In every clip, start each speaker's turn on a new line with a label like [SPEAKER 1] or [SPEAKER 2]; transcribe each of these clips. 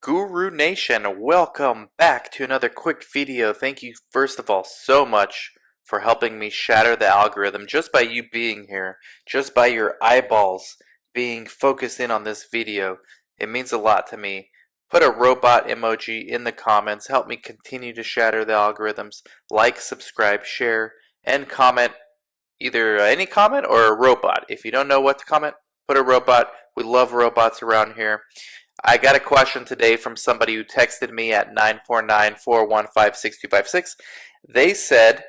[SPEAKER 1] Guru Nation, welcome back to another quick video. Thank you first of all so much for helping me shatter the algorithm just by you being here, just by your eyeballs being focused in on this video. It means a lot to me. Put a robot emoji in the comments. Help me continue to shatter the algorithms. Like, subscribe, share, and comment either any comment or a robot. If you don't know what to comment, put a robot. We love robots around here. I got a question today from somebody who texted me at 949-415-6256. They said,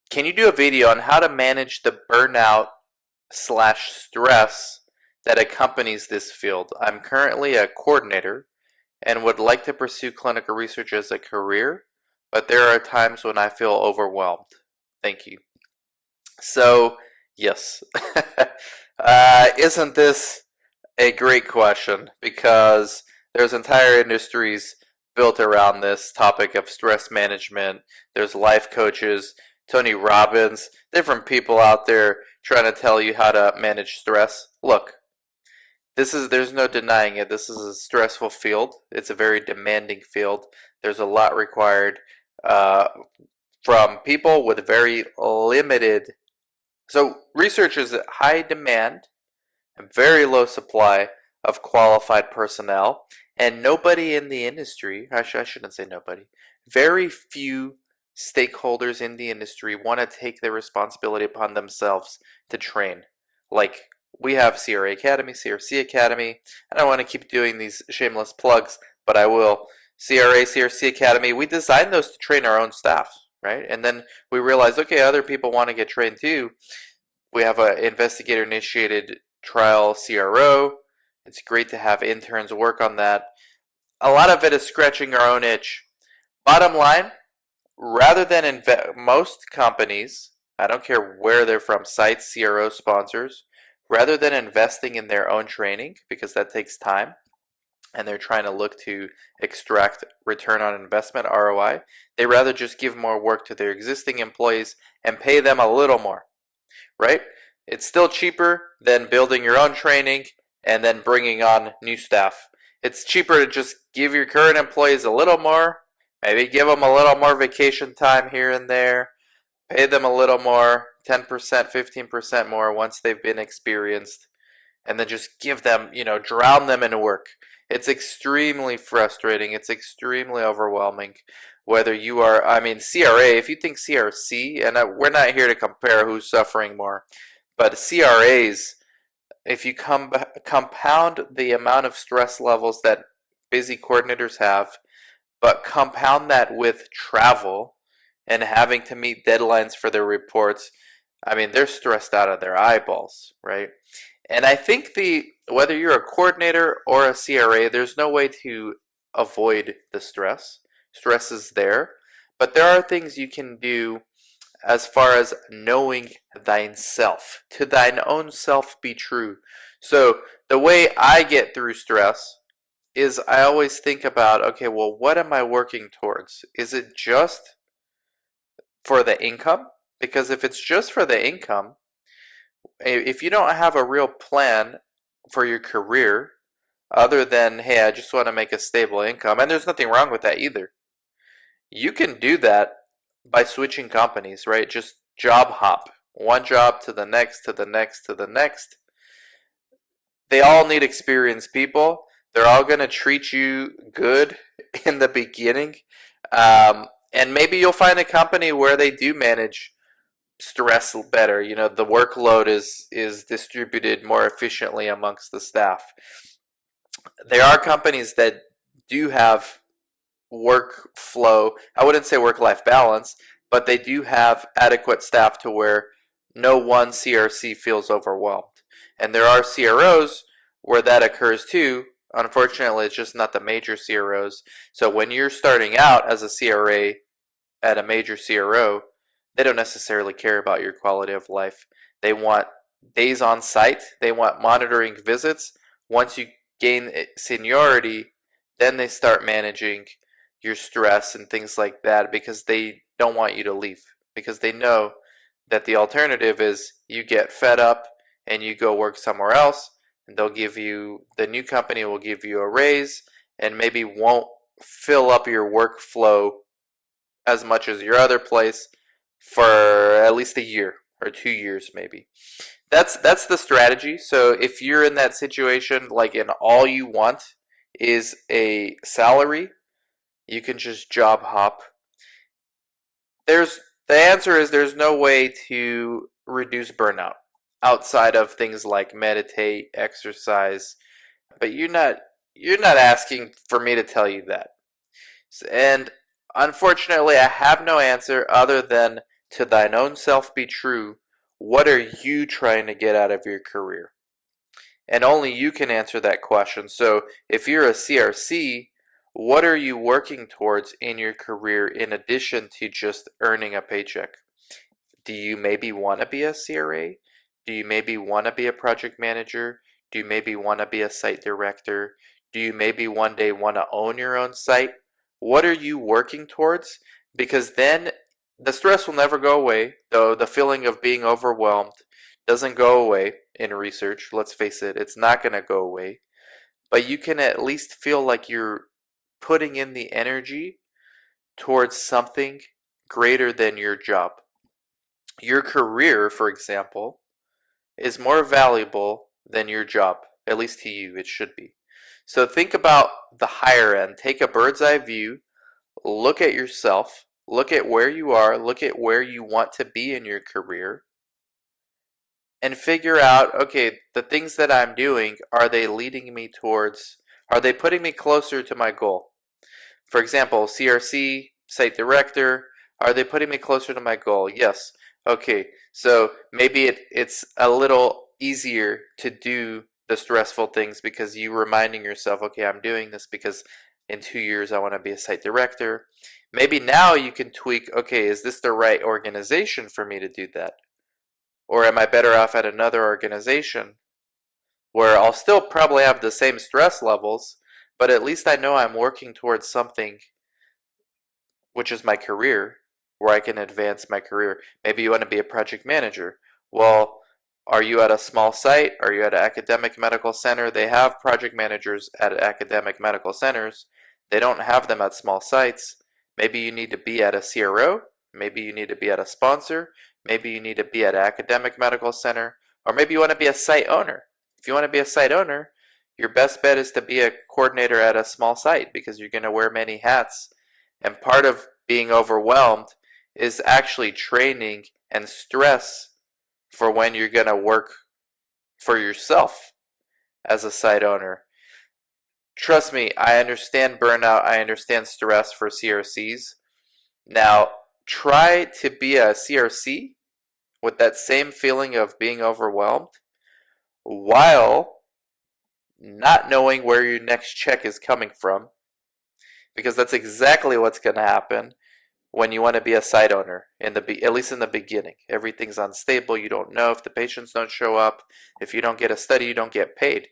[SPEAKER 1] can you do a video on how to manage the burnout slash stress that accompanies this field? I'm currently a coordinator and would like to pursue clinical research as a career, but there are times when I feel overwhelmed. Thank you. So, yes. Isn't this a great question? Because there's entire industries built around this topic of stress management. There's life coaches, Tony Robbins, different people out there trying to tell you how to manage stress. Look, there's no denying it. This is a stressful field. It's a very demanding field. There's a lot required from people with very limited. So research is at high demand and very low supply of qualified personnel, and nobody in the industry, I shouldn't say nobody, very few stakeholders in the industry want to take the responsibility upon themselves to train. Like, we have CRA Academy, CRC Academy. I don't want to keep doing these shameless plugs, but I will. CRA, CRC Academy, we designed those to train our own staff, right? And then we realized, okay, other people want to get trained too. We have an investigator-initiated trial CRO. It's great to have interns work on that. A lot of it is scratching our own itch. Bottom line, rather than most companies, I don't care where they're from, sites, CRO sponsors, rather than investing in their own training, because that takes time, and they're trying to look to extract return on investment, ROI, they rather just give more work to their existing employees and pay them a little more, right? It's still cheaper than building your own training and then bringing on new staff. It's cheaper to just give your current employees a little more, maybe give them a little more vacation time here and there, pay them a little more, 10%, 15% more once they've been experienced, and then just give them, drown them in work. It's extremely frustrating. It's extremely overwhelming. Whether you are, CRA, if you think CRC, and we're not here to compare who's suffering more, but CRAs, if you compound the amount of stress levels that busy coordinators have, but compound that with travel and having to meet deadlines for their reports, they're stressed out of their eyeballs, right? And I think whether you're a coordinator or a CRA, there's no way to avoid the stress. Stress is there, but there are things you can do as far as knowing thyself. To thine own self be true. So the way I get through stress is I always think about, okay, well, what am I working towards? Is it just for the income? Because if it's just for the income, if you don't have a real plan for your career, other than, hey, I just want to make a stable income, and there's nothing wrong with that either. You can do that by switching companies, right? Just job hop. One job to the next, to the next, to the next. They all need experienced people. They're all going to treat you good in the beginning. And maybe you'll find a company where they do manage stress better. The workload is distributed more efficiently amongst the staff. There are companies that do have workflow. I wouldn't say work-life balance, but they do have adequate staff to where no one CRC feels overwhelmed. And there are CROs where that occurs too. Unfortunately, it's just not the major CROs. So when you're starting out as a CRA at a major CRO, they don't necessarily care about your quality of life. They want days on site. They want monitoring visits. Once you gain seniority, then they start managing your stress and things like that, because they don't want you to leave, because they know that the alternative is you get fed up and you go work somewhere else, and the new company will give you a raise and maybe won't fill up your workflow as much as your other place for at least a year or 2 years maybe. That's the strategy. So if you're in that situation, like, and all you want is a salary, you can just job hop. There's the answer is there's no way to reduce burnout outside of things like meditate, exercise, but you're not asking for me to tell you that. And unfortunately, I have no answer other than to thine own self be true. What are you trying to get out of your career? And only you can answer that question. So if you're a CRC, what are you working towards in your career in addition to just earning a paycheck? Do you maybe want to be a CRA? Do you maybe want to be a project manager? Do you maybe want to be a site director? Do you maybe one day want to own your own site? What are you working towards? Because then the stress will never go away, though the feeling of being overwhelmed doesn't go away in research. Let's face it, it's not going to go away. But you can at least feel like you're putting in the energy towards something greater than your job. Your career, for example, is more valuable than your job. At least to you, it should be. So think about the higher end. Take a bird's eye view. Look at yourself. Look at where you are. Look at where you want to be in your career. And figure out, okay, the things that I'm doing, are they leading me towards, are they putting me closer to my goal? For example, CRC, site director, are they putting me closer to my goal? Yes. Okay, so maybe it's a little easier to do the stressful things because you reminding yourself, okay, I'm doing this because in 2 years I want to be a site director. Maybe now you can tweak, okay, is this the right organization for me to do that? Or am I better off at another organization where I'll still probably have the same stress levels, but at least I know I'm working towards something, which is my career, where I can advance my career. Maybe you want to be a project manager. Well, are you at a small site? Are you at an academic medical center? They have project managers at academic medical centers. They don't have them at small sites. Maybe you need to be at a CRO. Maybe you need to be at a sponsor. Maybe you need to be at an academic medical center. Or maybe you want to be a site owner. If you want to be a site owner, your best bet is to be a coordinator at a small site because you're going to wear many hats. And part of being overwhelmed is actually training and stress for when you're going to work for yourself as a site owner. Trust me, I understand burnout, I understand stress for CRCs. Now, try to be a CRC with that same feeling of being overwhelmed while not knowing where your next check is coming from, because that's exactly what's going to happen when you want to be a site owner, at least in the beginning. Everything's unstable. You don't know if the patients don't show up. If you don't get a study, you don't get paid.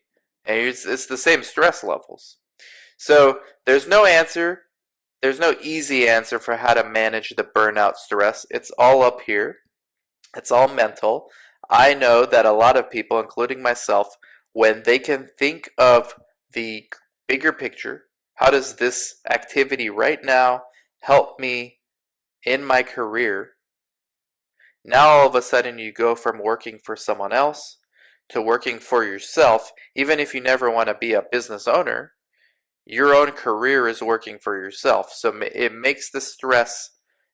[SPEAKER 1] And it's the same stress levels. So there's no answer. There's no easy answer for how to manage the burnout stress. It's all up here. It's all mental. I know that a lot of people, including myself, when they can think of the bigger picture, how does this activity right now help me in my career? Now all of a sudden you go from working for someone else to working for yourself. Even if you never want to be a business owner, your own career is working for yourself. So it makes the stress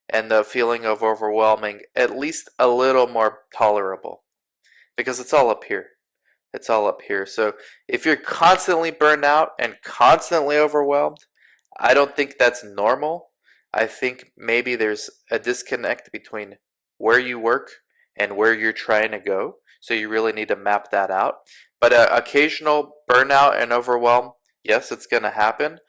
[SPEAKER 1] and the feeling of overwhelming at least a little more tolerable because it's all up here. It's all up here. So if you're constantly burned out and constantly overwhelmed, I don't think that's normal. I think maybe there's a disconnect between where you work and where you're trying to go. So you really need to map that out. But occasional burnout and overwhelm, yes, it's going to happen.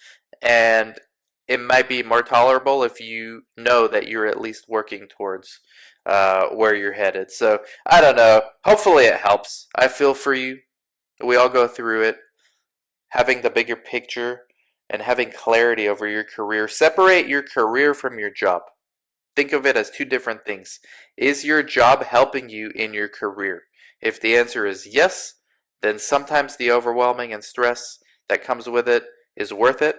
[SPEAKER 1] And it might be more tolerable if you know that you're at least working towards where you're headed. So I don't know. Hopefully it helps. I feel for you. We all go through it. Having the bigger picture and having clarity over your career. Separate your career from your job. Think of it as two different things. Is your job helping you in your career? If the answer is yes, then sometimes the overwhelming and stress that comes with it is worth it?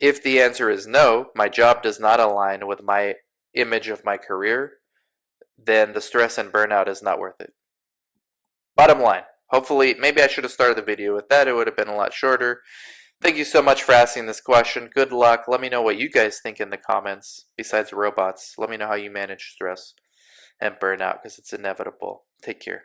[SPEAKER 1] If the answer is no, my job does not align with my image of my career, then the stress and burnout is not worth it. Bottom line. Hopefully, maybe I should have started the video with that. It would have been a lot shorter. Thank you so much for asking this question. Good luck. Let me know what you guys think in the comments. Besides robots, let me know how you manage stress and burnout because it's inevitable. Take care.